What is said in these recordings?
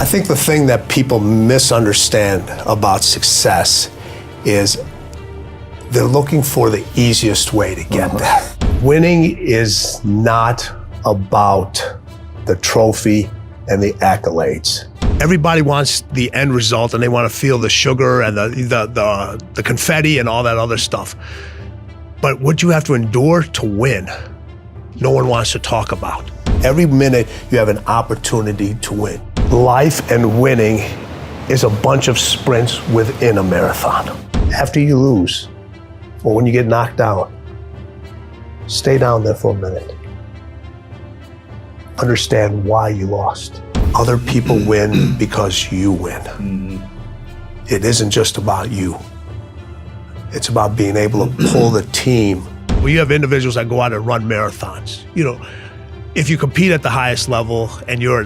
I think the thing that people misunderstand about success is they're looking for the easiest way to get there. Winning is not about the trophy and the accolades. Everybody wants the end result, and they want to feel the sugar and the confetti and all that other stuff. But what you have to endure to win, no one wants to talk about. Every minute you have an opportunity to win. Life and winning is a bunch of sprints within a marathon. After you lose, or when you get knocked down, stay down there for a minute. Understand why you lost. Other people win because you win. It isn't just about you. It's about being able to pull the team. Well, you have individuals that go out and run marathons. You know, if you compete at the highest level and you're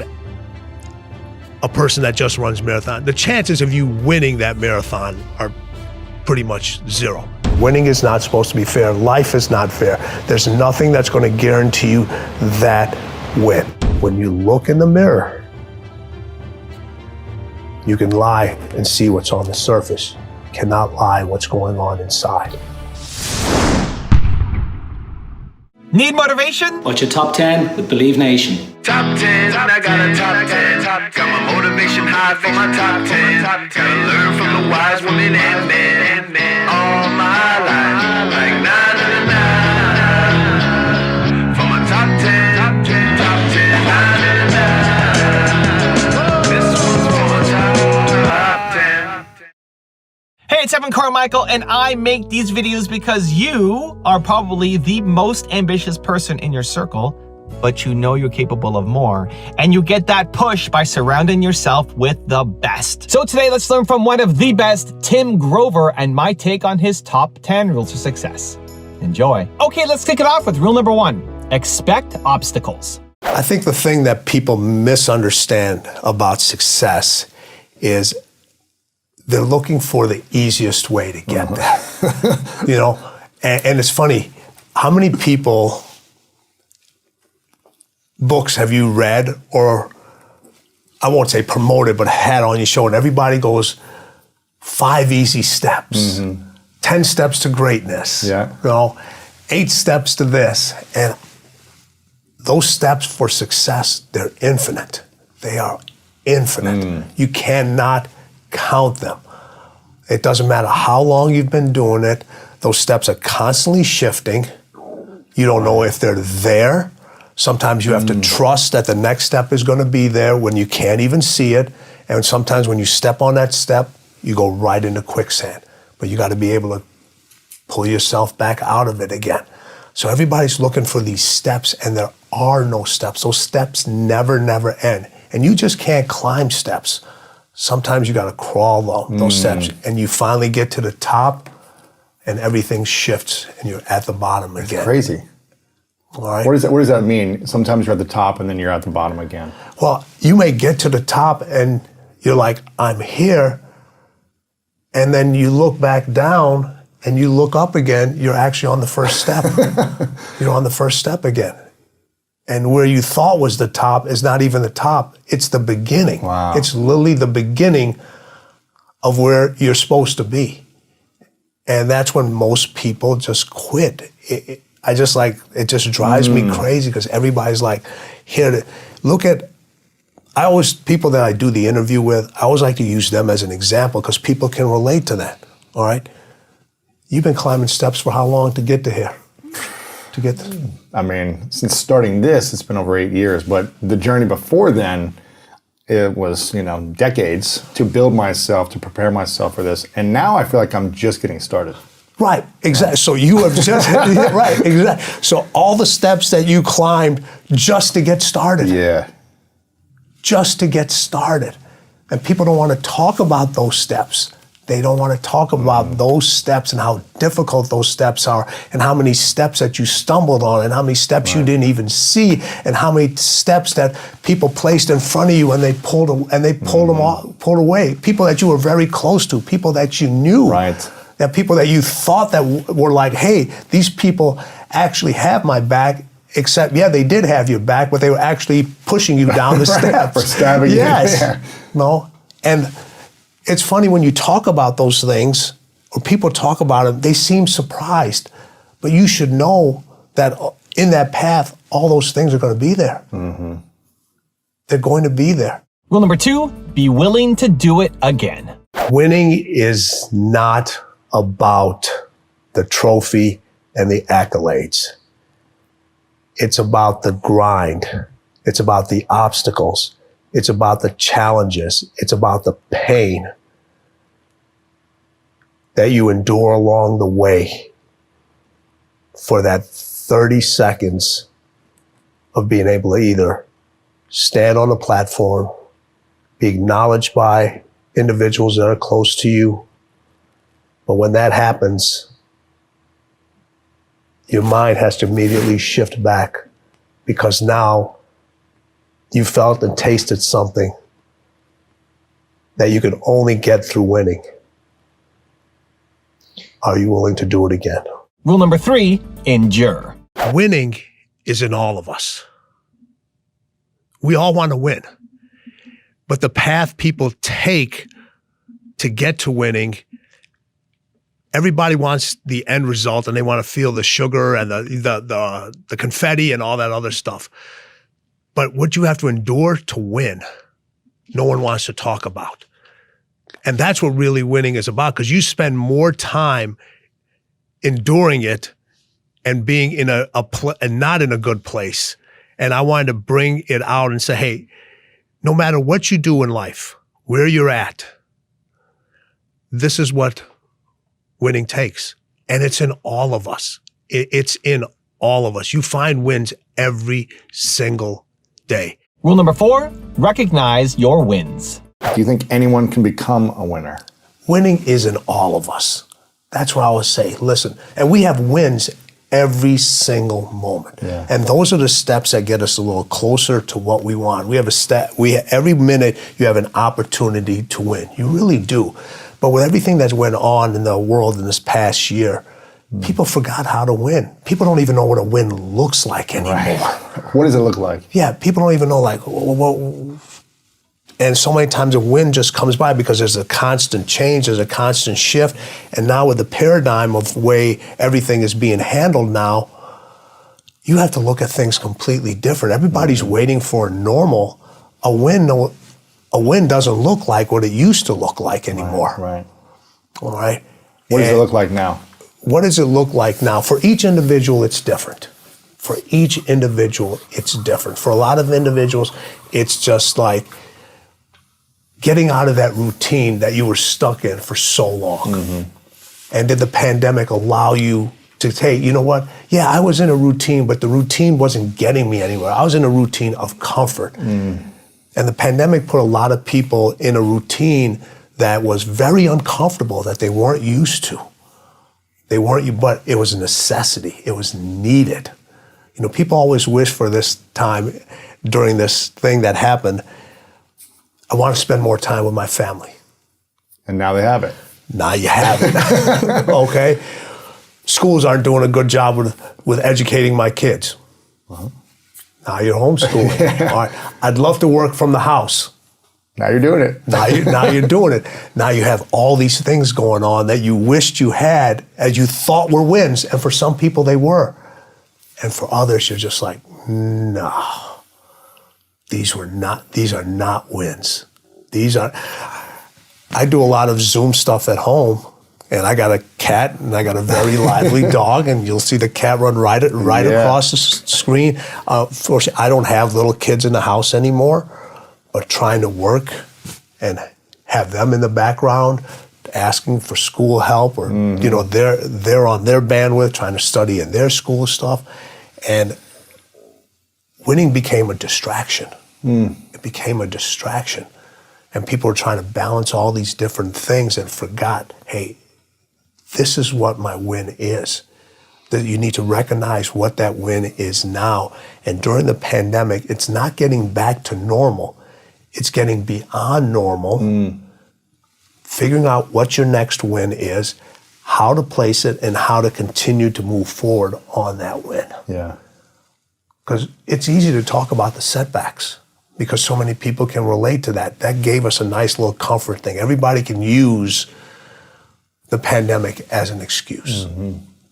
a person that just runs marathon, the chances of you winning that marathon are pretty much zero. Winning is not supposed to be fair. Life is not fair. There's nothing that's going to guarantee you that win. When you look in the mirror, you can lie and see what's on the surface. You cannot lie what's going on inside. Need motivation? Watch your top 10 with Believe Nation. Top 10, I got a top 10. Got my motivation high for my top 10. Gotta learn from the wise women and men. All my life, like 9 and 9. For my top 10, top 10, 9 and 9. This one's for my top 10. Hey, it's Evan Carmichael, and I make these videos because you are probably the most ambitious person in your circle, but you know you're capable of more, and you get that push by surrounding yourself with the best. So today, let's learn from one of the best, Tim Grover, and my take on his top 10 rules for success. Enjoy. Okay, let's kick it off with rule number 1. Expect obstacles. I think the thing that people misunderstand about success is they're looking for the easiest way to get there. You know, and it's funny, how many books have you read, or I won't say promoted, but had on your show, and everybody goes 5 easy steps, 10 steps to greatness, you know, 8 steps to this. And those steps for success, they're infinite. They are infinite. You cannot count them. It doesn't matter how long you've been doing it. Those steps are constantly shifting. You don't know if they're there. Sometimes you have to trust that the next step is going to be there when you can't even see it. And sometimes when you step on that step, you go right into quicksand. But you got to be able to pull yourself back out of it again. So everybody's looking for these steps, and there are no steps. Those steps never end. And you just can't climb steps. Sometimes you got to crawl those steps, and you finally get to the top, and everything shifts, and you're at the bottom again. It's crazy. All right. What does that mean? Sometimes you're at the top and then you're at the bottom again. Well, you may get to the top and you're like, I'm here. And then you look back down and you look up again, you're actually on the first step. You're on the first step again. And where you thought was the top is not even the top. It's the beginning. Wow. It's literally the beginning of where you're supposed to be. And that's when most people just quit. It just drives me crazy because everybody's like, here to look at, people that I do the interview with, I always like to use them as an example because people can relate to that, all right? You've been climbing steps for how long to get to here? I mean, since starting this, it's been over 8 years, but the journey before then, it was, decades to build myself, to prepare myself for this. And now I feel like I'm just getting started. Right, exactly. So you have just, right, exactly. So all the steps that you climbed just to get started. Yeah. Just to get started. And people don't want to talk about those steps. They don't want to talk about those steps and how difficult those steps are and how many steps that you stumbled on and how many steps you didn't even see and how many steps that people placed in front of you and they pulled away. People that you were very close to, people that you knew. Right. That people that you thought that were like, hey, these people actually have my back, except, yeah, they did have your back, but they were actually pushing you down the steps. For stabbing you there. No. And it's funny when you talk about those things, or people talk about them, they seem surprised. But you should know that in that path, all those things are going to be there. Mm-hmm. They're going to be there. Rule number 2, be willing to do it again. Winning is not about the trophy and the accolades. It's about the grind. It's about the obstacles. It's about the challenges. It's about the pain that you endure along the way for that 30 seconds of being able to either stand on a platform, be acknowledged by individuals that are close to you. But when that happens, your mind has to immediately shift back, because now you felt and tasted something that you could only get through winning. Are you willing to do it again? Rule number 3, endure. Winning is in all of us. We all want to win. But the path people take to get to winning, everybody wants the end result, and they want to feel the sugar and the confetti and all that other stuff. But what you have to endure to win, no one wants to talk about. And that's what really winning is about, because you spend more time enduring it and being in and not in a good place. And I wanted to bring it out and say, hey, no matter what you do in life, where you're at, this is what winning takes. And it's in all of us. It's in all of us. You find wins every single day. Rule number 4, recognize your wins. Do you think anyone can become a winner? Winning is in all of us. That's what I always say. Listen, and we have wins every single moment. Yeah. And those are the steps that get us a little closer to what we want. We have every minute you have an opportunity to win. You really do. But with everything that's went on in the world in this past year, people forgot how to win. People don't even know what a win looks like anymore. Right. What does it look like? Yeah, people don't even know, like, and so many times a win just comes by because there's a constant change, there's a constant shift. And now with the paradigm of the way everything is being handled now, you have to look at things completely different. Everybody's waiting for a normal. A win doesn't look like what it used to look like anymore. Right. All right. What does it look like now? What does it look like now? For each individual, it's different. For each individual, it's different. For a lot of individuals, it's just like getting out of that routine that you were stuck in for so long. Mm-hmm. And did the pandemic allow you to say, you know what? Yeah, I was in a routine, but the routine wasn't getting me anywhere. I was in a routine of comfort. Mm. And the pandemic put a lot of people in a routine that was very uncomfortable, that they weren't used to. But it was a necessity. It was needed. You know, people always wish for this time during this thing that happened, I want to spend more time with my family. And now they have it. Now you have it. Okay? Schools aren't doing a good job with educating my kids. Uh-huh. Now you're homeschooling. Yeah. All right. I'd love to work from the house. Now you're doing it. Now you're doing it. Now you have all these things going on that you wished you had, as you thought were wins, and for some people they were. And for others, you're just like, no. These are not wins. I do a lot of Zoom stuff at home, and I got a cat, and I got a very lively dog, and you'll see the cat run right across the screen. Fortunately, I don't have little kids in the house anymore, but trying to work and have them in the background, asking for school help, or you know, they're on their bandwidth, trying to study in their school stuff, and winning became a distraction. It became a distraction. And people were trying to balance all these different things and forgot, hey, this is what my win is. That you need to recognize what that win is now. And during the pandemic, it's not getting back to normal. It's getting beyond normal, figuring out what your next win is, how to place it, and how to continue to move forward on that win. Yeah. Because it's easy to talk about the setbacks. because so many people can relate to that. That gave us a nice little comfort thing. Everybody can use the pandemic as an excuse.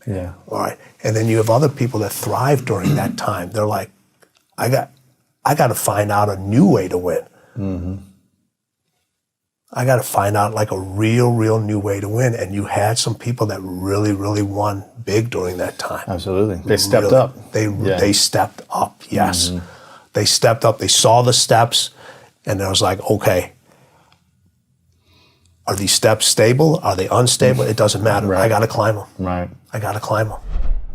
Yeah. All right. And then you have other people that thrive during that time. They're like, I got to find out a new way to win. I got to find out like a real new way to win. And you had some people that really won big during that time. Absolutely. They stepped up. They stepped up, yes. They stepped up. They saw the steps, and it was like, okay, are these steps stable? Are they unstable? It doesn't matter. Right. I got to climb them. Right. I got to climb them.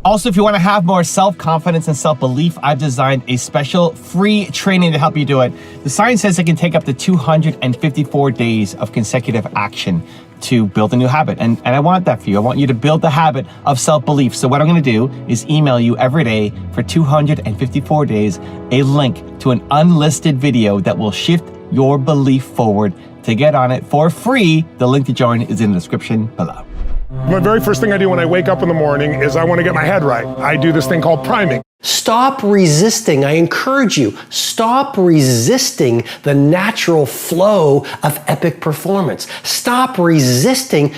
Also, if you want to have more self-confidence and self-belief, I've designed a special free training to help you do it. The science says it can take up to 254 days of consecutive action to build a new habit. And I want that for you. I want you to build the habit of self-belief. So what I'm going to do is email you every day for 254 days a link to an unlisted video that will shift your belief forward. To get on it for free, the link to join is in the description below. My very first thing I do when I wake up in the morning is I want to get my head right. I do this thing called priming. Stop resisting. I encourage you, stop resisting the natural flow of epic performance. Stop resisting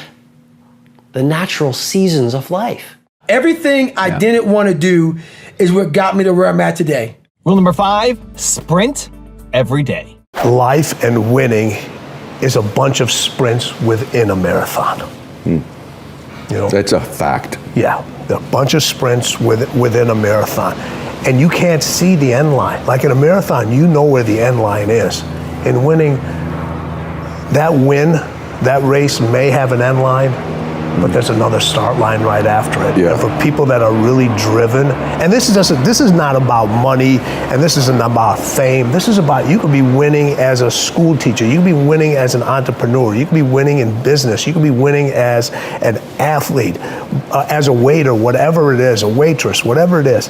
the natural seasons of life. Everything I didn't want to do is what got me to where I'm at today. Rule number 5, sprint every day. Life and winning is a bunch of sprints within a marathon. You know? That's a fact. Yeah, a bunch of sprints within a marathon. And you can't see the end line. Like in a marathon, you know where the end line is. In winning, that race may have an end line, but there's another start line right after it. Yeah. And for people that are really driven, and this is not about money, and this isn't about fame. This is about, you could be winning as a school teacher, you could be winning as an entrepreneur, you could be winning in business, you could be winning as an athlete, as a waiter, whatever it is, a waitress, whatever it is.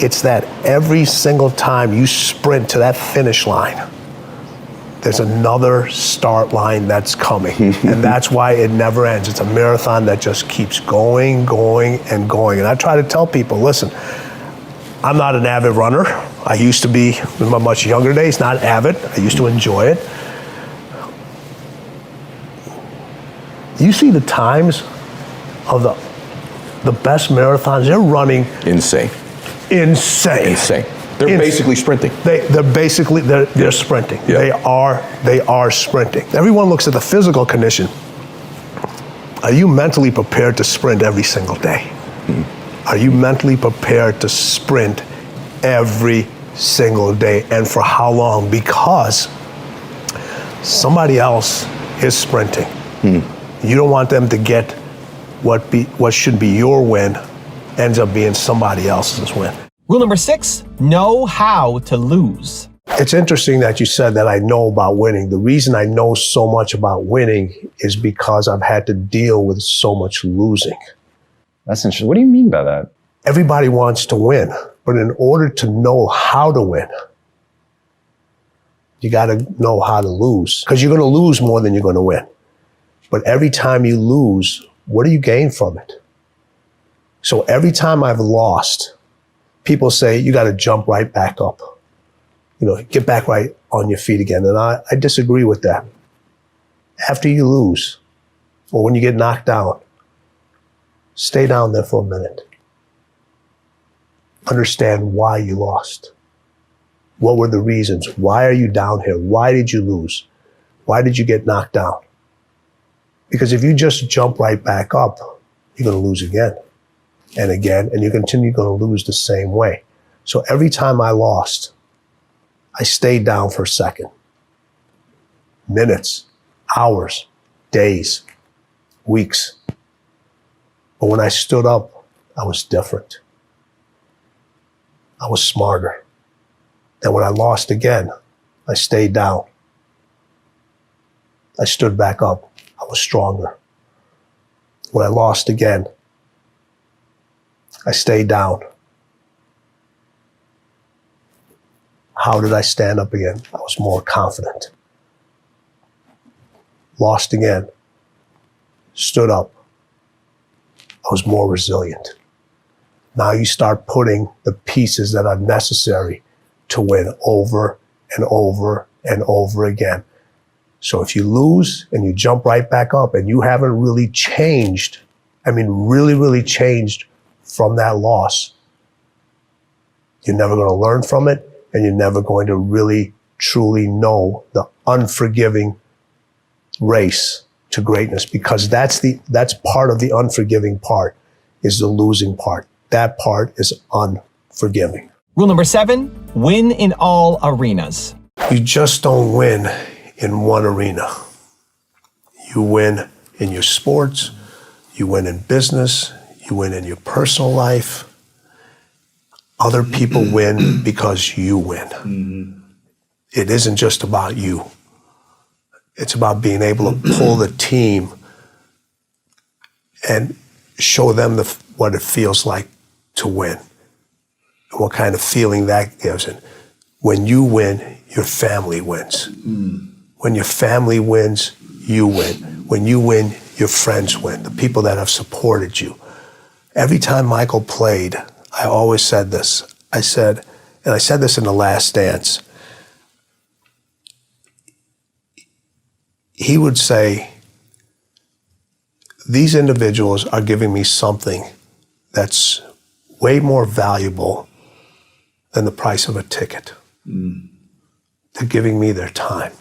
It's that every single time you sprint to that finish line, there's another start line that's coming. And that's why it never ends. It's a marathon that just keeps going, and going. And I try to tell people, listen, I'm not an avid runner. I used to be in my much younger days, not avid. I used to enjoy it. You see the times of the best marathons, they're running Insane. They're basically sprinting. They're sprinting. Yeah. They are sprinting. Everyone looks at the physical condition. Are you mentally prepared to sprint every single day? Are you mentally prepared to sprint every single day? And for how long? Because somebody else is sprinting. You don't want them to get what should be your win ends up being somebody else's win. Rule number 6, know how to lose. It's interesting that you said that I know about winning. The reason I know so much about winning is because I've had to deal with so much losing. That's interesting. What do you mean by that? Everybody wants to win, but in order to know how to win, you got to know how to lose, because you're going to lose more than you're going to win. But every time you lose, what do you gain from it? So every time I've lost, people say, you got to jump right back up. You know, get back right on your feet again. And I disagree with that. After you lose, or when you get knocked down, stay down there for a minute. Understand why you lost. What were the reasons? Why are you down here? Why did you lose? Why did you get knocked down? Because if you just jump right back up, you're going to lose again and again, and you continue going to lose the same way. So every time I lost, I stayed down for a second. Minutes, hours, days, weeks. But when I stood up, I was different. I was smarter. And when I lost again, I stayed down. I stood back up. I was stronger. When I lost again, I stayed down. How did I stand up again? I was more confident. Lost again. Stood up. I was more resilient. Now you start putting the pieces that are necessary to win over and over and over again. So if you lose and you jump right back up and you haven't really changed, I mean, really, really changed from that loss, you're never going to learn from it, and you're never going to really, truly know the unforgiving race to greatness, because that's part of the unforgiving part, is the losing part. That part is unforgiving. Rule number 7, win in all arenas. You just don't win in one arena. You win in your sports, you win in business, you win in your personal life. Other people win because you win. It isn't just about you. It's about being able to pull the team and show them what it feels like to win, and what kind of feeling that gives. And when you win, your family wins. When your family wins, you win. When you win, your friends win, the people that have supported you. Every time Michael played, I always said this. I said this in The Last Dance. He would say, these individuals are giving me something that's way more valuable than the price of a ticket. They're giving me their time,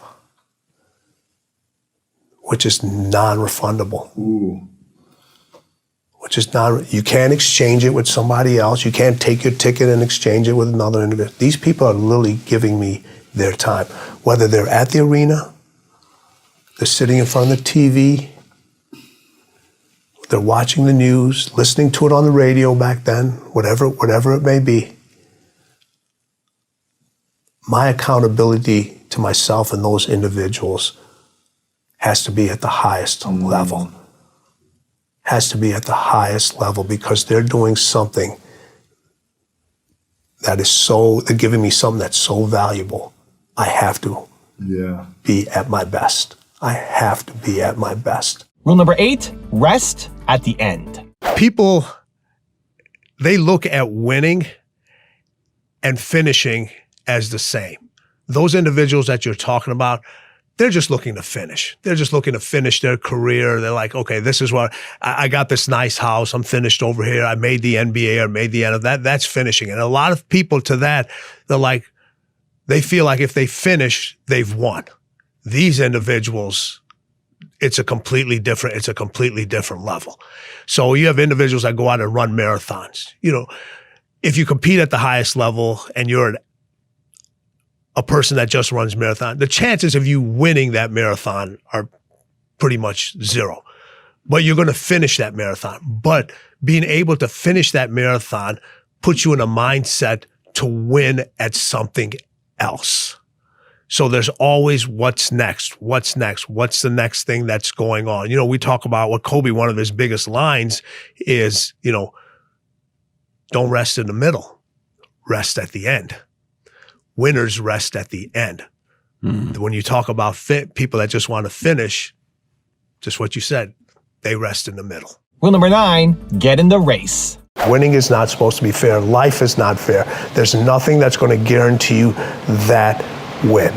which is non-refundable. Which is you can't exchange it with somebody else. You can't take your ticket and exchange it with another individual. These people are literally giving me their time. Whether they're at the arena, they're sitting in front of the TV, they're watching the news, listening to it on the radio back then, whatever it may be. My accountability to myself and those individuals has to be at the highest level. Has to be at the highest level, because they're doing something that is they're giving me something that's so valuable. I have to be at my best. I have to be at my best. Rule number 8, rest at the end. People, they look at winning and finishing as the same. Those individuals that you're talking about, they're just looking to finish. They're just looking to finish their career. They're like, okay, this is what, I got this nice house. I'm finished over here. I made the NBA or made the end of that. That's finishing. And a lot of people to that, they're like, they feel like if they finish, they've won. These individuals, it's a completely different level. So you have individuals that go out and run marathons. You know, if you compete at the highest level and you're a person that just runs marathon, the chances of you winning that marathon are pretty much zero. But you're going to finish that marathon. But being able to finish that marathon puts you in a mindset to win at something else. So there's always what's next, what's the next thing that's going on. You know, we talk about what Kobe, one of his biggest lines is, you know, don't rest in the middle, rest at the end. Winners rest at the end. When you talk about people that just want to finish, just what you said, they rest in the middle. Rule number 9, get in the race. Winning is not supposed to be fair. Life is not fair. There's nothing that's going to guarantee you that win.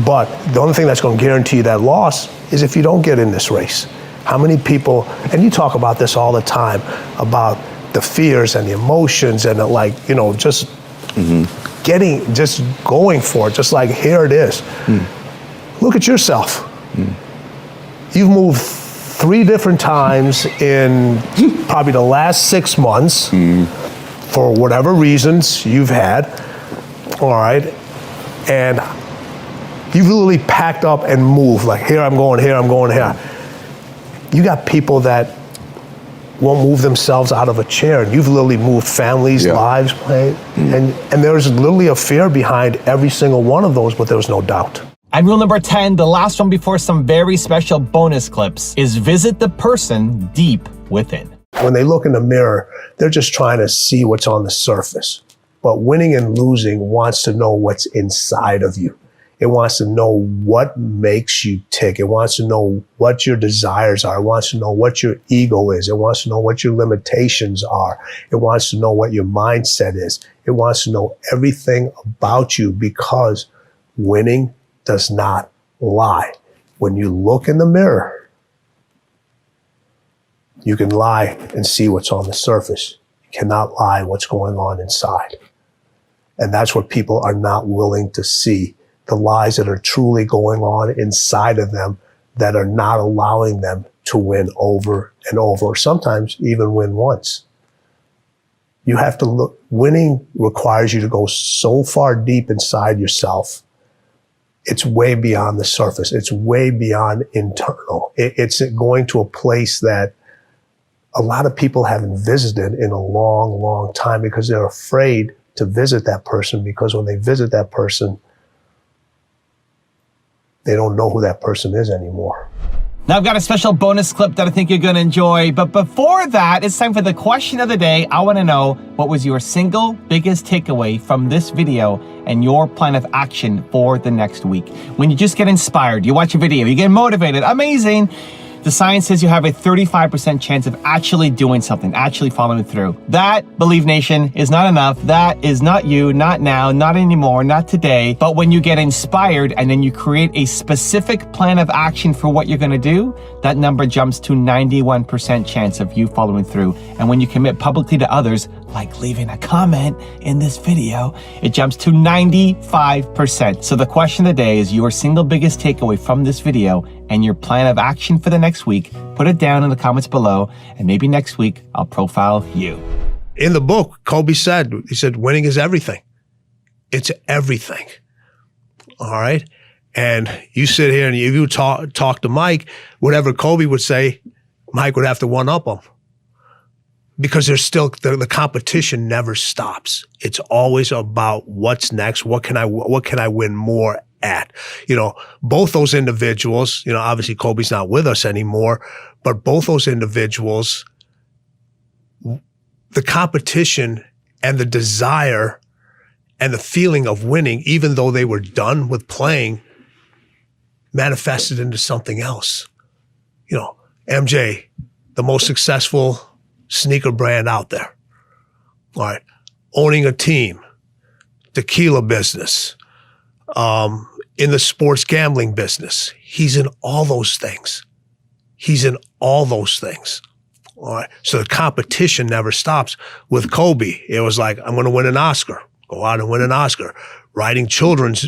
But the only thing that's going to guarantee you that loss is if you don't get in this race. How many people, and you talk about this all the time, about the fears and the emotions and just just going for it, just like, here it is. Look at yourself. You've moved 3 different times in probably the last 6 months for whatever reasons you've had, all right? And you've literally packed up and moved, like, here I'm going, here I'm going, here. You got people that won't move themselves out of a chair. And you've literally moved families, lives, and there's literally a fear behind every single one of those, but there's no doubt. And rule number 10, the last one before some very special bonus clips, is visit the person deep within. When they look in the mirror, they're just trying to see what's on the surface. But winning and losing wants to know what's inside of you. It wants to know what makes you tick. It wants to know what your desires are. It wants to know what your ego is. It wants to know what your limitations are. It wants to know what your mindset is. It wants to know everything about you, because Winning does not lie. When you look in the mirror, you can lie and see what's on the surface. You cannot lie what's going on inside. And that's what people are not willing to see. The lies that are truly going on inside of them that are not allowing them to win over and over, or sometimes even win once. You have to look, winning requires you to go so far deep inside yourself. It's way beyond the surface. It's way beyond internal. It's going to a place that a lot of people haven't visited in a long, long time because they're afraid to visit that person, because when they visit that person, they don't know who that person is anymore. Now I've got a special bonus clip that I think you're gonna enjoy, but before that, it's time for the question of the day. I wanna know, what was your single biggest takeaway from this video and your plan of action for the next week? When you just get inspired, you watch a video, you get motivated, amazing. The science says you have a 35% chance of actually doing something, actually following through. That, Believe Nation, is not enough. That is not you, not now, not anymore, not today. But when you get inspired and then you create a specific plan of action for what you're gonna do, that number jumps to 91% chance of you following through. And when you commit publicly to others, like leaving a comment in this video, it jumps to 95%. So the question of the day is your single biggest takeaway from this video and your plan of action for the next week. Put it down in the comments below, and maybe next week I'll profile you. In the book, Kobe said, he said, winning is everything. It's everything. All right? And you sit here and if you talk to Mike, whatever Kobe would say, Mike would have to one-up him. Because there's still, the competition never stops. It's always about what's next, what can I win more at? You know, both those individuals, you know, obviously Kobe's not with us anymore, but both those individuals, the competition and the desire and the feeling of winning, even though they were done with playing, manifested into something else. You know, MJ, the most successful sneaker brand out there. All right. Owning a team, tequila business, in the sports gambling business. He's in all those things. He's in all those things. All right. So the competition never stops. With Kobe, it was like, I'm going to win an Oscar. Go out and win an Oscar. Writing children's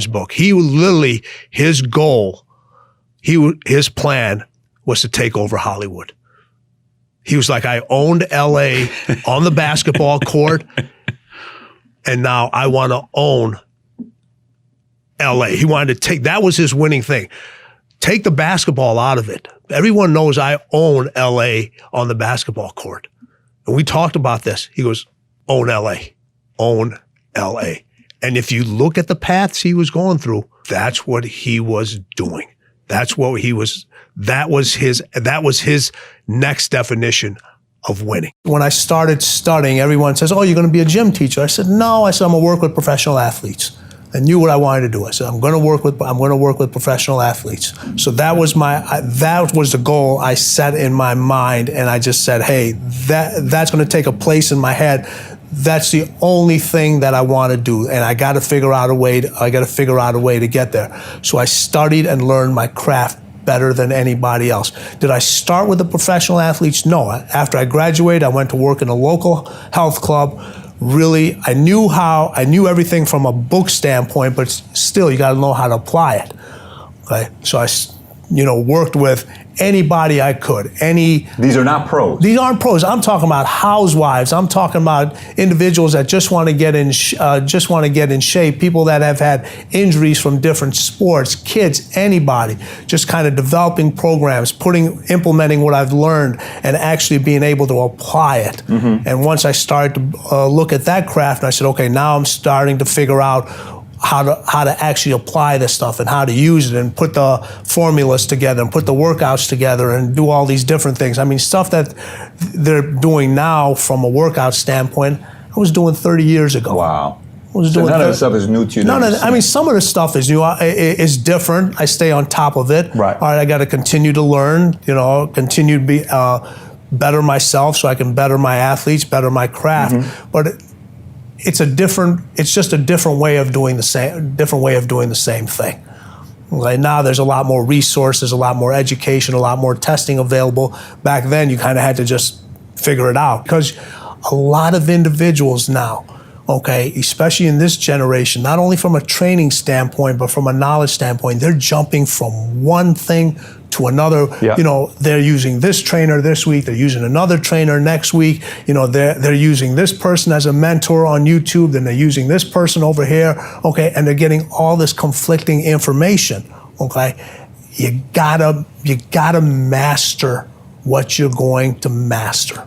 book. He literally, his goal, his plan was to take over Hollywood. He was like, I owned LA on the basketball court, and now I want to own LA. He wanted to take, that was his winning thing. Take the basketball out of it. Everyone knows I own LA on the basketball court. And we talked about this. He goes, own LA, own LA. And if you look at the paths he was going through, that's what he was doing. That was his next definition of winning. When I started studying, everyone says, oh, you're going to be a gym teacher. I said, no. I said, I'm going to work with professional athletes. I knew what I wanted to do. I said, I'm going to work with professional athletes. So that was the goal I set in my mind. And I just said, hey, that's going to take a place in my head. That's the only thing that I want to do. And I got to figure out a way to get there. So I studied and learned my craft better than anybody else. Did I start with the professional athletes? No. After I graduated, I went to work in a local health club. Really, I knew everything from a book standpoint, but still, you got to know how to apply it. Okay? So I, worked with anybody I could. These are not pros. These aren't pros. I'm talking about housewives. I'm talking about individuals that just want to get in shape. People that have had injuries from different sports, kids, anybody. Just kind of developing programs, implementing what I've learned, and actually being able to apply it. Mm-hmm. And once I started to look at that craft, I said, okay, now I'm starting to figure out how to actually apply this stuff and how to use it and put the formulas together and put the workouts together and do all these different things. I mean, stuff that they're doing now from a workout standpoint, I was doing 30 years ago. Wow. So none of the stuff is new to you. Some of the stuff is new. It's different. I stay on top of it. Right. All right, I got to continue to learn, continue to be better myself so I can better my athletes, better my craft. Mm-hmm. But it's just a different way of doing the same thing. Okay, now there's a lot more resources, a lot more education, a lot more testing available. Back then, you kind of had to just figure it out, because a lot of individuals now, okay, especially in this generation, not only from a training standpoint, but from a knowledge standpoint, they're jumping from one thing to another. Yeah. You know, they're using this trainer this week, they're using another trainer next week. You know, they're using this person as a mentor on YouTube, then they're using this person over here, okay, and they're getting all this conflicting information, okay? You gotta master what you're going to master.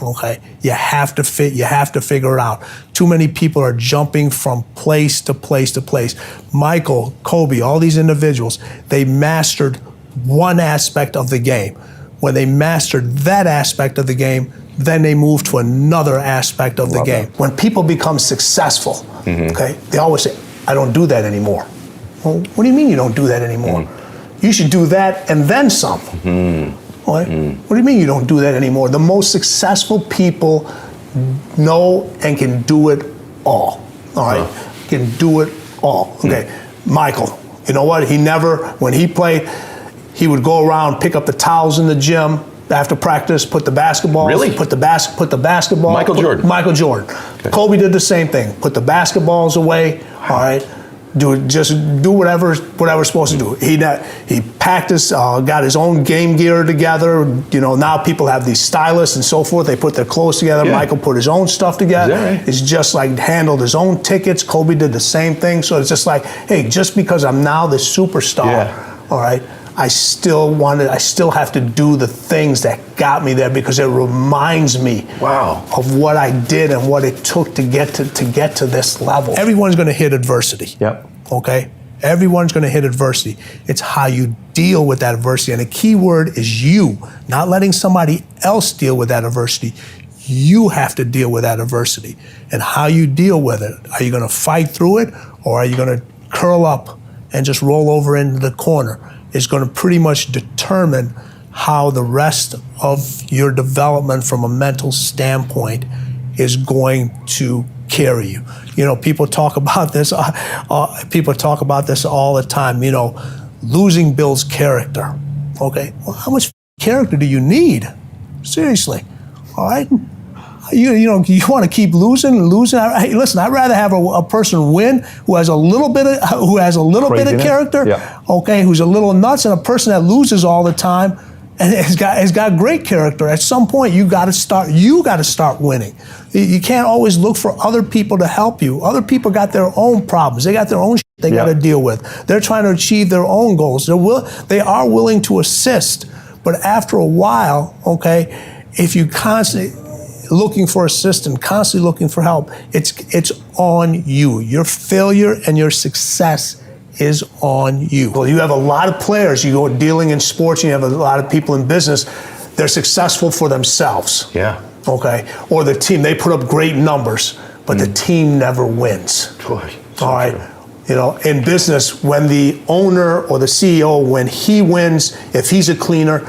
Okay, you have to figure it out. Too many people are jumping from place to place to place. Michael, Kobe, all these individuals, they mastered one aspect of the game. When they mastered that aspect of the game, then they move to another aspect of the game. When people become successful, okay, they always say, I don't do that anymore. Well, what do you mean you don't do that anymore? You should do that and then some. What do you mean you don't do that anymore? The most successful people know and can do it all. All right, can do it all. Okay, Michael, you know what? When he played, he would go around, pick up the towels in the gym after practice, put the basketballs. Really? Put the basketball. Michael Jordan. Michael Jordan. Okay. Kobe did the same thing. Put the basketballs away. All right. Just do whatever's supposed to do. He practiced, got his own game gear together. You know, now people have these stylists and so forth. They put their clothes together. Yeah. Michael put his own stuff together. Right? It's just like handled his own tickets. Kobe did the same thing. So it's just like, hey, just because I'm now the superstar, all right, I still have to do the things that got me there, because it reminds me of what I did and what it took to get to this level. Everyone's going to hit adversity. Yep. Okay? Everyone's going to hit adversity. It's how you deal with that adversity. And the key word is you, not letting somebody else deal with that adversity. You have to deal with that adversity. And how you deal with it. Are you going to fight through it, or are you going to curl up and just roll over into the corner? Is going to pretty much determine how the rest of your development from a mental standpoint is going to carry you. You know, people talk about this. People talk about this all the time. You know, losing builds character. Okay, well, how much character do you need? Seriously, all right. You want to keep losing. Hey, listen, I'd rather have a person win who has a little bit of character, okay, who's a little nuts, and a person that loses all the time and has got great character. At some point, you got to start winning. You can't always look for other people to help you. Other people got their own problems. They got their own shit they got to deal with. They're trying to achieve their own goals. They are willing to assist, but after a while, okay, if you constantly looking for assistance, constantly looking for help, it's on you. Your failure and your success is on you. Well, you have a lot of players, you go dealing in sports, and you have a lot of people in business, they're successful for themselves. Yeah. Okay. Or the team, they put up great numbers, but the team never wins. All right. You know, in business, when the owner or the CEO, when he wins, if he's a cleaner,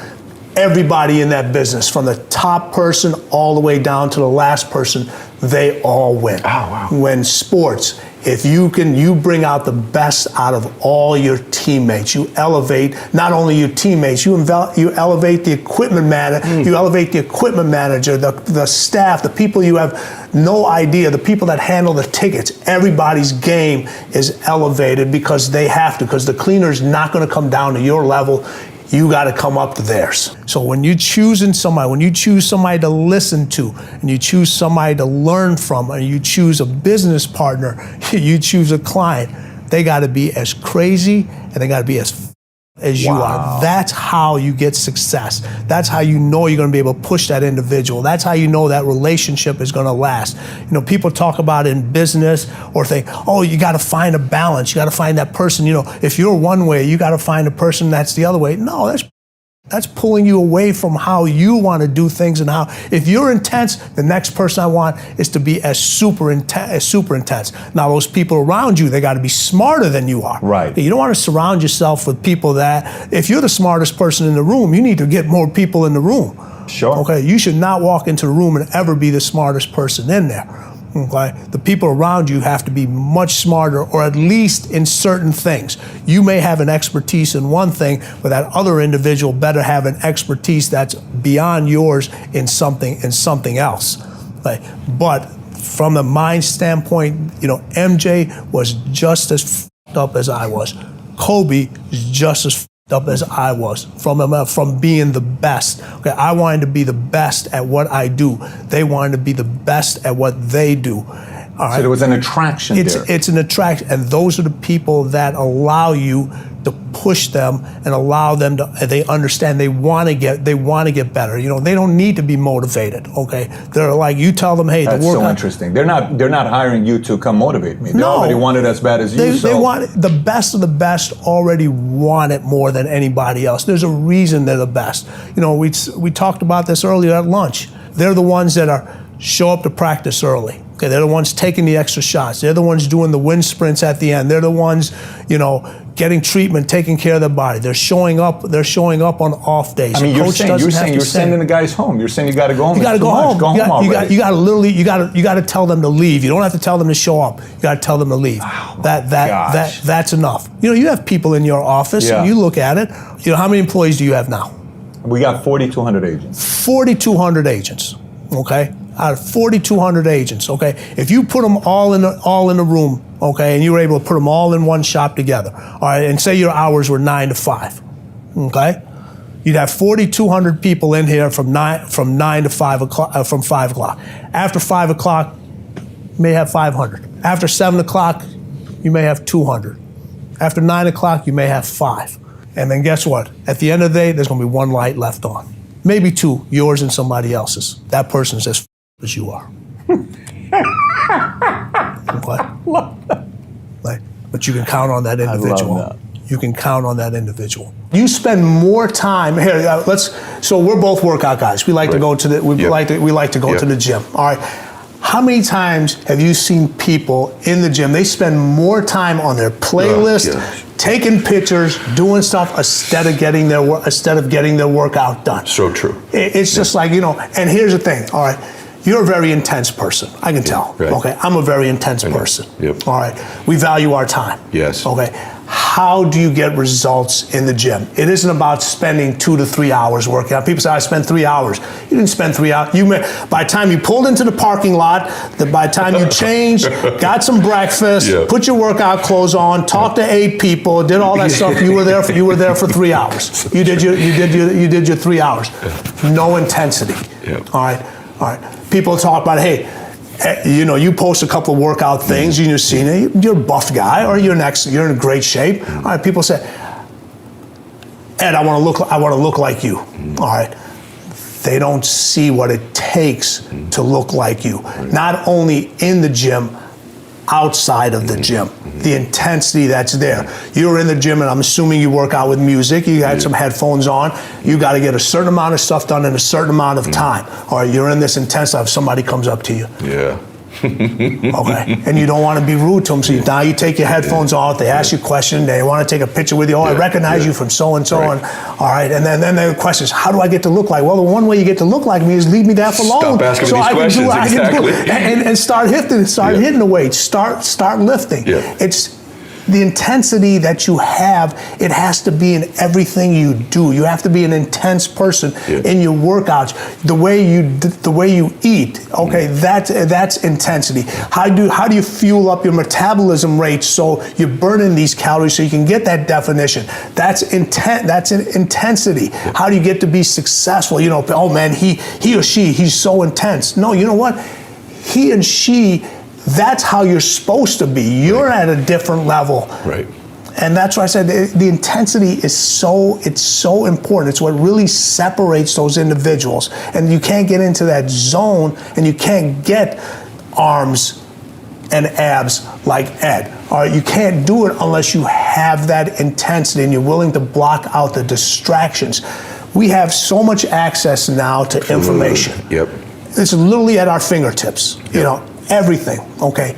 everybody in that business, from the top person all the way down to the last person, they all win. Oh, wow. When sports, if you bring out the best out of all your teammates. You elevate not only your teammates, you elevate the equipment manager, you elevate the equipment manager, the staff, the people you have no idea, the people that handle the tickets. Everybody's game is elevated because they have to, because the cleaner's not going to come down to your level. You got to come up to theirs. So when you're choosing somebody, when you choose somebody to listen to, and you choose somebody to learn from, and you choose a business partner, you choose a client, they got to be as crazy and they got to be as you are. That's how you get success. That's how you know you're going to be able to push that individual. That's how you know that relationship is going to last. You know, people talk about in business or think, oh, you got to find a balance. You got to find that person. You know, if you're one way, you got to find a person that's the other way. No, that's pulling you away from how you want to do things, and how, if you're intense, the next person I want is to be as super intense. Now, those people around you, they got to be smarter than you are. Right. You don't want to surround yourself with people that, if you're the smartest person in the room, you need to get more people in the room. Sure. Okay, you should not walk into the room and ever be the smartest person in there. Okay? The people around you have to be much smarter, or at least in certain things. You may have an expertise in one thing, but that other individual better have an expertise that's beyond yours in something else. Like, but from a mind standpoint, you know, MJ was just as f***ed up as I was. Kobe is just as f***ed up as I was from being the best. Okay, I wanted to be the best at what I do. They wanted to be the best at what they do. All right? So there was an attraction there. It's an attraction, and those are the people that allow you to push them and allow them to. They understand they want to get better. You know, they don't need to be motivated. Okay, they're like, you tell them, hey, that's so interesting. They're not hiring you to come motivate me. They already want it as bad as you. They want the best of the best. Already want it more than anybody else. There's a reason they're the best. You know, we talked about this earlier at lunch. They're the ones that show up to practice early. Okay, they're the ones taking the extra shots. They're the ones doing the wind sprints at the end. They're the ones, you know, getting treatment, taking care of their body. They're showing up on off days. I mean, you're sending the guys home. You're saying you got to go home. You got to go home. Go home already. You got to tell them to leave. You don't have to tell them to show up. You got to tell them to leave. Oh, that's enough. You know, you have people in your office, and you look at it. You know, how many employees do you have now? We got 4,200 agents. 4,200 agents. Okay. Out of 4,200 agents, okay? If you put them all in a room, okay, and you were able to put them all in one shop together, all right, and say your hours were 9 to 5, okay? You'd have 4,200 people in here from 9 to 5 o'clock, from 5 o'clock. After 5 o'clock, you may have 500. After 7 o'clock, you may have 200. After 9 o'clock, you may have 5. And then guess what? At the end of the day, there's gonna be one light left on. Maybe two, yours and somebody else's. That person's as as you are. But you can count on that individual. That. You can count on that individual. You spend more time here. So we're both workout guys. We like to go to the we like to go to the gym. All right. How many times have you seen people in the gym? They spend more time on their playlist, taking pictures, doing stuff instead of getting their workout done. So true. It's just like, you know. And here's the thing. All right. You're a very intense person. I can tell. Right. Okay. I'm a very intense person. Yep. All right. We value our time. Yes. Okay. How do you get results in the gym? It isn't about spending 2 to 3 hours working out. People say, I spent 3 hours. You didn't spend 3 hours. By the time you pulled into the parking lot, by the time you changed, got some breakfast, put your workout clothes on, talked to 8 people, did all that stuff. You were there for 3 hours. You did your 3 hours. No intensity. All right. People talk about, hey, you know, you post a couple of workout things, you're seeing it, you're a buff guy, or you're in great shape. All right, people say, Ed, I want to look like you. All right. They don't see what it takes to look like you. Not only in the gym, outside of the gym. The intensity that's there. You're in the gym, and I'm assuming you work out with music. You had some headphones on. You got to get a certain amount of stuff done in a certain amount of time. Or you're in this intense stuff. Somebody comes up to you. Yeah. Okay. And you don't want to be rude to them. So now you take your headphones off. They ask you a question. They want to take a picture with you. Oh, I recognize you from so and so. And all right. And then the question is, how do I get to look like? Well, the one way you get to look like me is leave me there for long. Stop asking me these questions. Exactly. And start hitting the weight. Start lifting. Yeah. It's the intensity that you have. It has to be in everything you do. You have to be an intense person in your workouts. The way you eat. Okay, that's intensity. How do you fuel up your metabolism rate so you're burning these calories so you can get that definition? That's an intensity. How do you get to be successful? You know, oh man, he or she, he's so intense. No, you know what? He and she. That's how you're supposed to be. You're at a different level. Right. And that's why I said the intensity is so important. It's what really separates those individuals. And you can't get into that zone, and you can't get arms and abs like Ed. All right, you can't do it unless you have that intensity and you're willing to block out the distractions. We have so much access now to information. Yep. It's literally at our fingertips. You know. Everything, okay?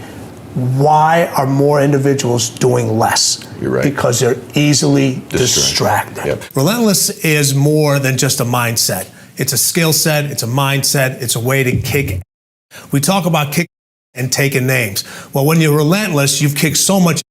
Why are more individuals doing less? You're right. Because they're easily distracted. Yep. Relentless is more than just a mindset. It's a skill set, it's a mindset, it's a way to kick. We talk about kick and taking names. Well, when you're relentless, you've kicked so much,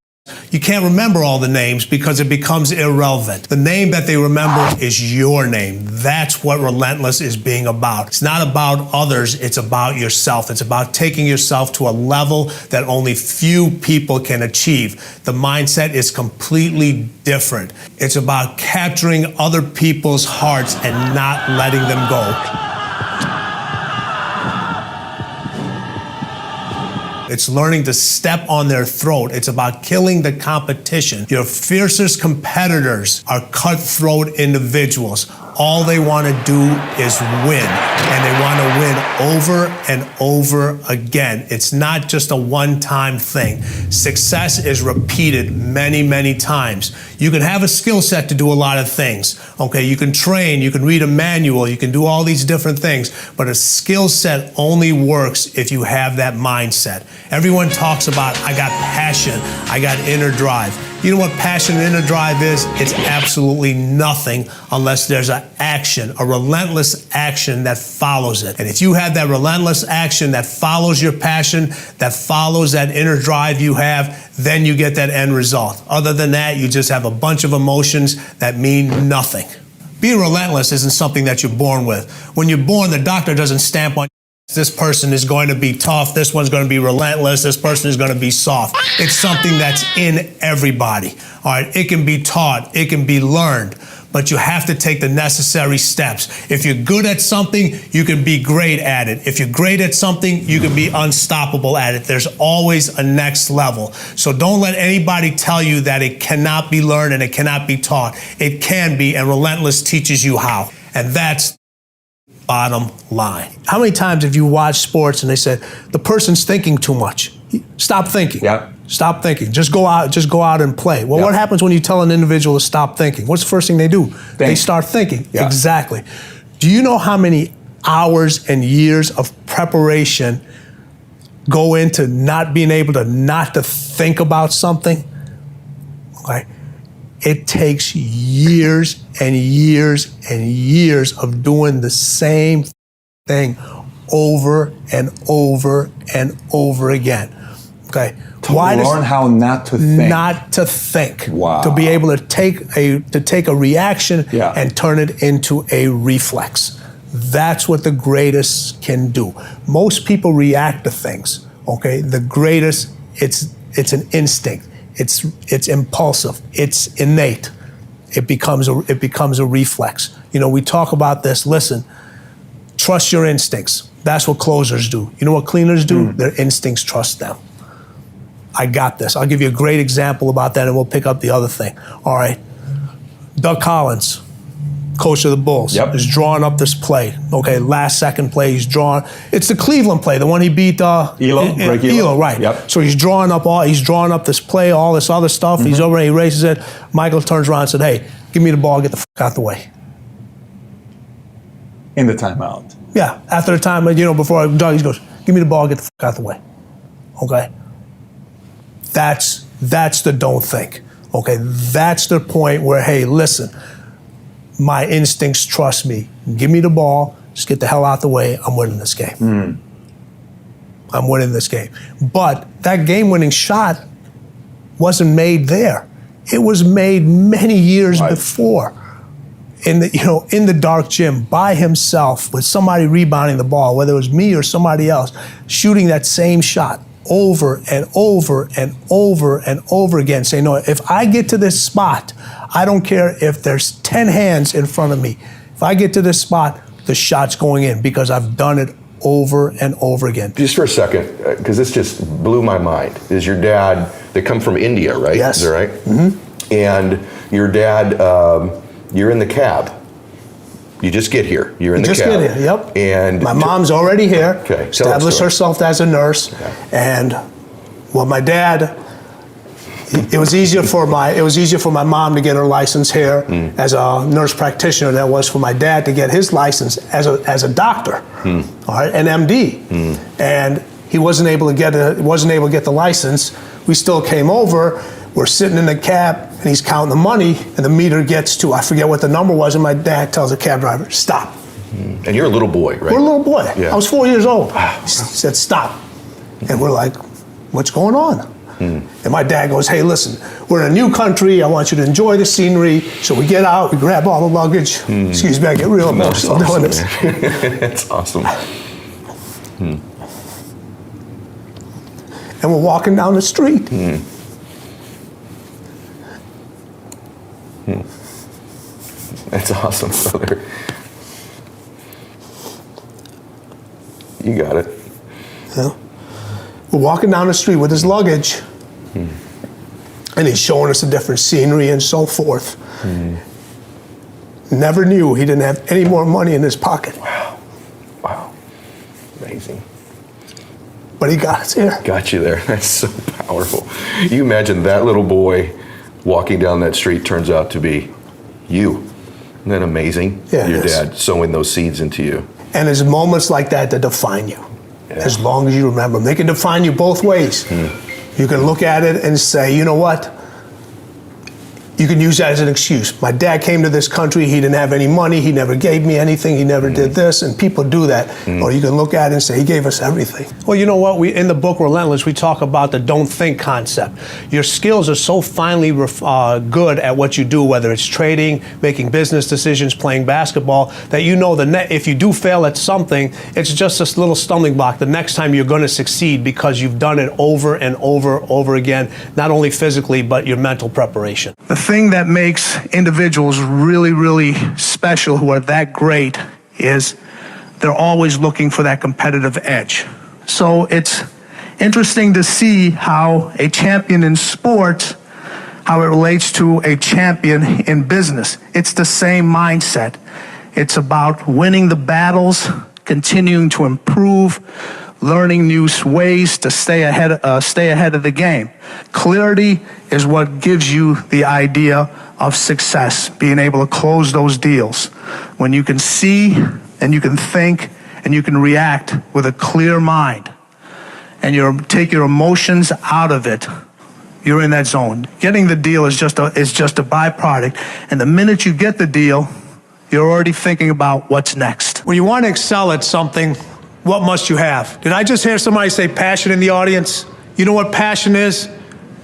you can't remember all the names because it becomes irrelevant. The name that they remember is your name. That's what relentless is being about. It's not about others, it's about yourself. It's about taking yourself to a level that only few people can achieve. The mindset is completely different. It's about capturing other people's hearts and not letting them go. It's learning to step on their throat. It's about killing the competition. Your fiercest competitors are cutthroat individuals. All they want to do is win, and they want to win over and over again. It's not just a one-time thing. Success is repeated many, many times. You can have a skill set to do a lot of things. Okay, you can train, you can read a manual, you can do all these different things, but a skill set only works if you have that mindset. Everyone talks about, I got passion, I got inner drive. You know what passion and inner drive is? It's absolutely nothing unless there's an action, a relentless action that follows it. And if you have that relentless action that follows your passion, that follows that inner drive you have, then you get that end result. Other than that, you just have a bunch of emotions that mean nothing. Being relentless isn't something that you're born with. When you're born, the doctor doesn't stamp on this person is going to be tough, this one's going to be relentless, this person is going to be soft. It's something that's in everybody. All right, it can be taught, it can be learned, but you have to take the necessary steps. If you're good at something, you can be great at it. If you're great at something, you can be unstoppable at it. There's always a next level. So don't let anybody tell you that it cannot be learned and it cannot be taught. It can be, and Relentless teaches you how. And that's bottom line. How many times have you watched sports and they said, the person's thinking too much? Stop thinking. Yeah. Stop thinking. Just go out and play. Well, Yeah. what happens when you tell an individual to stop thinking? What's the first thing they do? They start thinking. Yeah. Exactly. Do you know how many hours and years of preparation go into not being able to not to think about something? Okay. It takes years and years and years of doing the same thing over and over and over again. Okay. To learn how not to think. Not to think. Wow. To be able to take a reaction Yeah. and turn it into a reflex. That's what the greatest can do. Most people react to things. Okay. The greatest, it's an instinct. It's impulsive. It's innate. It becomes a reflex. You know, we talk about this. Listen, trust your instincts. That's what closers do. You know what cleaners do? Their instincts trust them. I got this. I'll give you a great example about that, and we'll pick up the other thing. All right. Doug Collins, coach of the Bulls, is drawing up this play. Okay, last second play, he's drawing. It's the Cleveland play, the one he beat Elo, right? Yep. So he's drawing up this play, all this other stuff. He's over, he raises it. Michael turns around and said, "Hey, give me the ball, get the fuck out the way." In the timeout. Yeah, after the time, you know, before Doug, he goes, "Give me the ball, get the fuck out the way." Okay. That's the don't think. Okay, that's the point where, hey, listen, my instincts trust me. Give me the ball, just get the hell out the way. I'm winning this game. I'm winning this game. But that game-winning shot wasn't made there. It was made many years before. In the dark gym by himself with somebody rebounding the ball, whether it was me or somebody else, shooting that same shot over and over and over and over again, saying, no, if I get to this spot, I don't care if there's 10 hands in front of me. If I get to this spot, the shot's going in because I've done it over and over again. Just for a second, because this just blew my mind. Is your dad, they come from India, right? Yes. Is that right? Mm-hmm. And your dad, you're in the cab. You just get here. You're in the cab. Just get here, yep. And my mom's already here. Okay. Established herself as a nurse. Okay. And well, my dad, it was easier for my mom to get her license here as a nurse practitioner than it was for my dad to get his license as a doctor, all right, an MD. And he wasn't able to get the license. We still came over. We're sitting in the cab, and he's counting the money, and the meter gets to, I forget what the number was, and my dad tells the cab driver, stop. And you're a little boy, right? We're a little boy. Yeah. I was 4 years old. He said, stop. And we're like, what's going on? And my dad goes, hey, listen, we're in a new country. I want you to enjoy the scenery. So we get out, we grab all the luggage. Excuse me, I get real emotional doing this. That's awesome. And we're walking down the street. That's awesome, brother. You got it. Yeah. We're walking down the street with his luggage. And he's showing us the different scenery and so forth. Never knew he didn't have any more money in his pocket. Wow. Amazing. But he got us here. Got you there. That's so powerful. You imagine that little boy walking down that street turns out to be you. Isn't that amazing? Yeah, Your dad sowing those seeds into you. And there's moments like that that define you. As long as you remember them. They can define you both ways. You can look at it and say, you know what? You can use that as an excuse. My dad came to this country, he didn't have any money, he never gave me anything, he never did this, and people do that. Or you can look at it and say, he gave us everything. Well, you know what? In the book Relentless, we talk about the don't think concept. Your skills are so finely good at what you do, whether it's trading, making business decisions, playing basketball, that you know if you do fail at something, it's just this little stumbling block. The next time you're going to succeed because you've done it over and over again, not only physically, but your mental preparation. The thing that makes individuals really, really special who are that great is they're always looking for that competitive edge. So it's interesting to see how a champion in sports, how it relates to a champion in business. It's the same mindset. It's about winning the battles, continuing to improve, learning new ways to stay ahead of the game. Clarity is what gives you the idea of success, being able to close those deals. When you can see and you can think and you can react with a clear mind and you take your emotions out of it, you're in that zone. Getting the deal is just a byproduct. And the minute you get the deal, you're already thinking about what's next. When you want to excel at something, what must you have? Did I just hear somebody say passion in the audience? You know what passion is?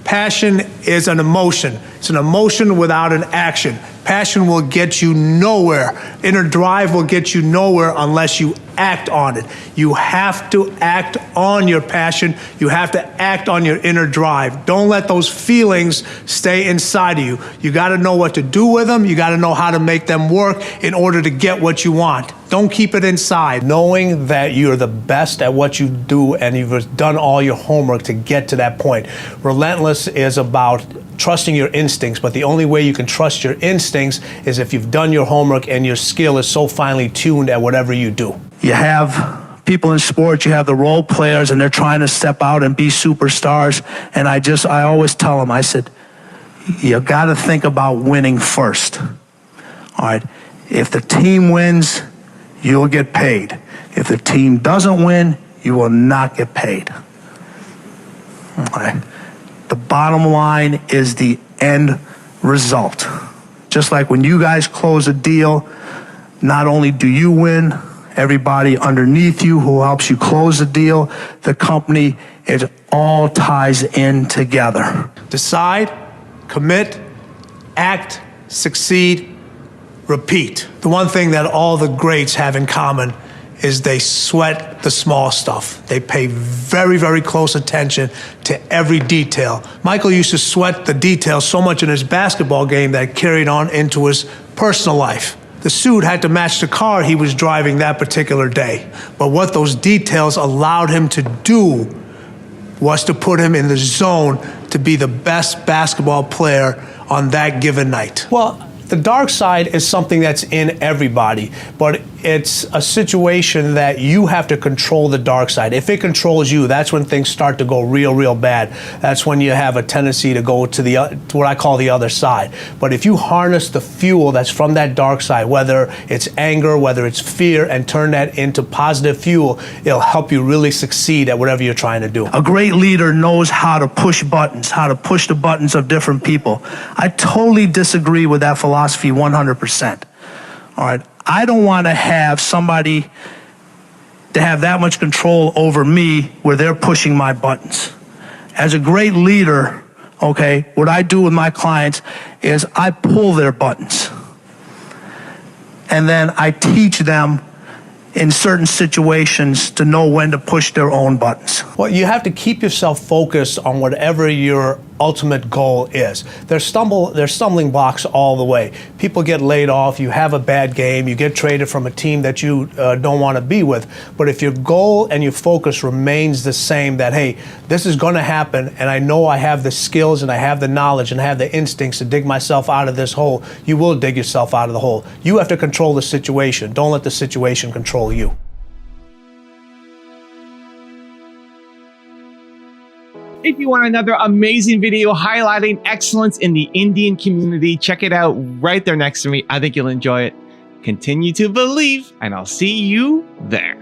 Passion is an emotion. It's an emotion without an action. Passion will get you nowhere. Inner drive will get you nowhere unless you act on it. You have to act on your passion. You have to act on your inner drive. Don't let those feelings stay inside of you. You got to know what to do with them. You got to know how to make them work in order to get what you want. Don't keep it inside. Knowing that you're the best at what you do and you've done all your homework to get to that point. Relentless is about trusting your instincts, but the only way you can trust your instincts is if you've done your homework and your skill is so finely tuned at whatever you do. You have people in sports, you have the role players, and they're trying to step out and be superstars. And I always tell them, I said, you got to think about winning first. All right. If the team wins, you'll get paid. If the team doesn't win, you will not get paid. All right. The bottom line is the end result. Just like when you guys close a deal, not only do you win, everybody underneath you who helps you close the deal, the company, it all ties in together. Decide, commit, act, succeed, repeat. The one thing that all the greats have in common is they sweat the small stuff. They pay very, very close attention to every detail. Michael used to sweat the details so much in his basketball game that it carried on into his personal life. The suit had to match the car he was driving that particular day. But what those details allowed him to do was to put him in the zone to be the best basketball player on that given night. Well, the dark side is something that's in everybody, but it's a situation that you have to control the dark side. If it controls you, that's when things start to go real, real bad. That's when you have a tendency to go to what I call the other side. But if you harness the fuel that's from that dark side, whether it's anger, whether it's fear, and turn that into positive fuel, it'll help you really succeed at whatever you're trying to do. A great leader knows how to push buttons, how to push the buttons of different people. I totally disagree with that philosophy 100%. All right. I don't want to have somebody to have that much control over me where they're pushing my buttons. As a great leader, okay, what I do with my clients is I pull their buttons. And then I teach them in certain situations to know when to push their own buttons. Well, you have to keep yourself focused on whatever your ultimate goal is. There's stumbling blocks all the way. People get laid off, you have a bad game, you get traded from a team that you don't want to be with. But if your goal and your focus remains the same, that, hey, this is going to happen, and I know I have the skills and I have the knowledge and I have the instincts to dig myself out of this hole, you will dig yourself out of the hole. You have to control the situation. Don't let the situation control you. If you want another amazing video highlighting excellence in the Indian community, check it out right there next to me. I think you'll enjoy it. Continue to believe, and I'll see you there.